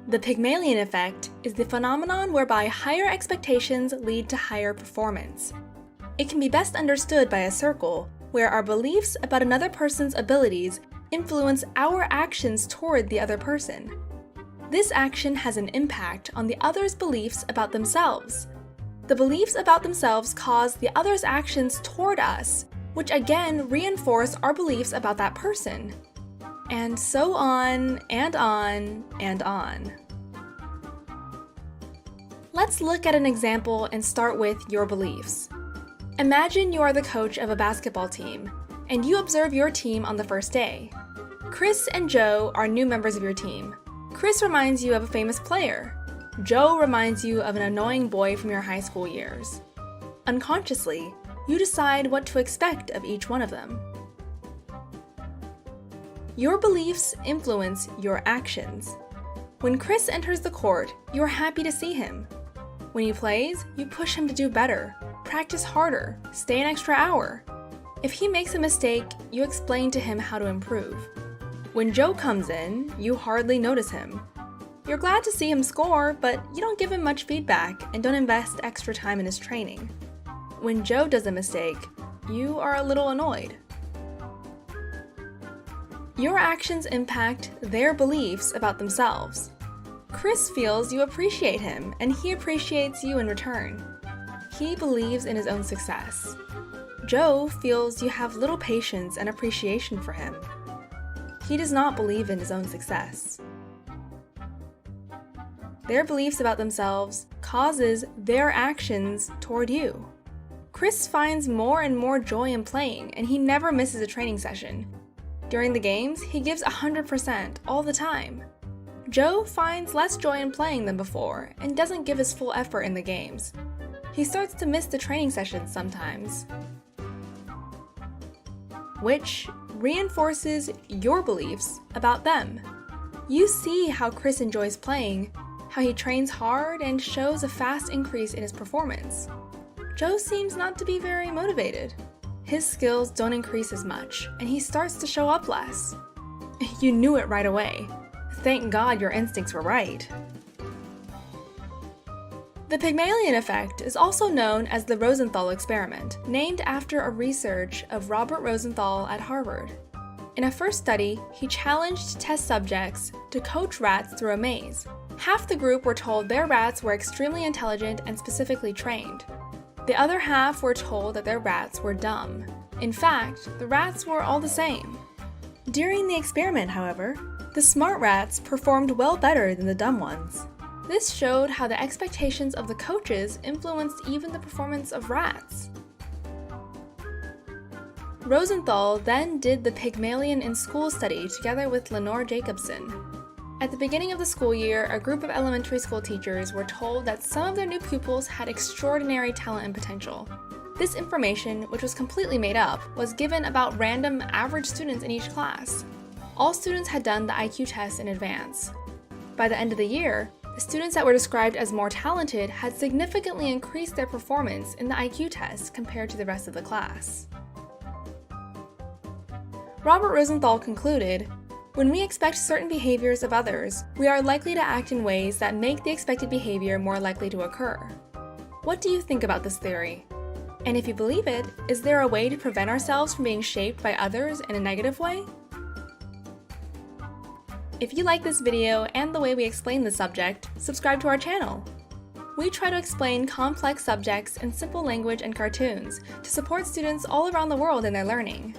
The Pygmalion Effect is the phenomenon whereby higher expectations lead to higher performance. It can be best understood by a circle where our beliefs about another person's abilities influence our actions toward the other person. This action has an impact on the other's beliefs about themselves. The beliefs about themselves cause the other's actions toward us, which again reinforce our beliefs about that person. And so on, and on, and on. Let's look at an example and start with your beliefs. Imagine you are the coach of a basketball team, and you observe your team on the first day. Chris and Joe are new members of your team. Chris reminds you of a famous player. Joe reminds you of an annoying boy from your high school years. Unconsciously, you decide what to expect of each one of them. Your beliefs influence your actions. When Chris enters the court, you are happy to see him. When he plays, you push him to do better, practice harder, stay an extra hour. If he makes a mistake, you explain to him how to improve. When Joe comes in, you hardly notice him. You're glad to see him score, but you don't give him much feedback and don't invest extra time in his training. When Joe does a mistake, you are a little annoyed. Your actions impact their beliefs about themselves. Chris feels you appreciate him, and he appreciates you in return. He believes in his own success. Joe feels you have little patience and appreciation for him. He does not believe in his own success. Their beliefs about themselves causes their actions toward you. Chris finds more and more joy in playing, and he never misses a training session. During the games, he gives 100% all the time. Joe finds less joy in playing than before and doesn't give his full effort in the games. He starts to miss the training sessions sometimes, which reinforces your beliefs about them. You see how Chris enjoys playing, how he trains hard and shows a fast increase in his performance. Joe seems not to be very motivated. His skills don't increase as much, and he starts to show up less. You knew it right away. Thank God your instincts were right. The Pygmalion Effect is also known as the Rosenthal Experiment, named after a research of Robert Rosenthal at Harvard. In a first study, he challenged test subjects to coach rats through a maze. Half the group were told their rats were extremely intelligent and specifically trained. The other half were told that their rats were dumb. In fact, the rats were all the same. During the experiment, however, the smart rats performed well better than the dumb ones. This showed how the expectations of the coaches influenced even the performance of rats. Rosenthal then did the Pygmalion in School study together with Lenore Jacobson. At the beginning of the school year, a group of elementary school teachers were told that some of their new pupils had extraordinary talent and potential. This information, which was completely made up, was given about random average students in each class. All students had done the IQ test in advance. By the end of the year, the students that were described as more talented had significantly increased their performance in the IQ test compared to the rest of the class. Robert Rosenthal concluded, "When we expect certain behaviors of others, we are likely to act in ways that make the expected behavior more likely to occur." What do you think about this theory? And if you believe it, is there a way to prevent ourselves from being shaped by others in a negative way? If you like this video and the way we explain the subject, subscribe to our channel. We try to explain complex subjects in simple language and cartoons to support students all around the world in their learning.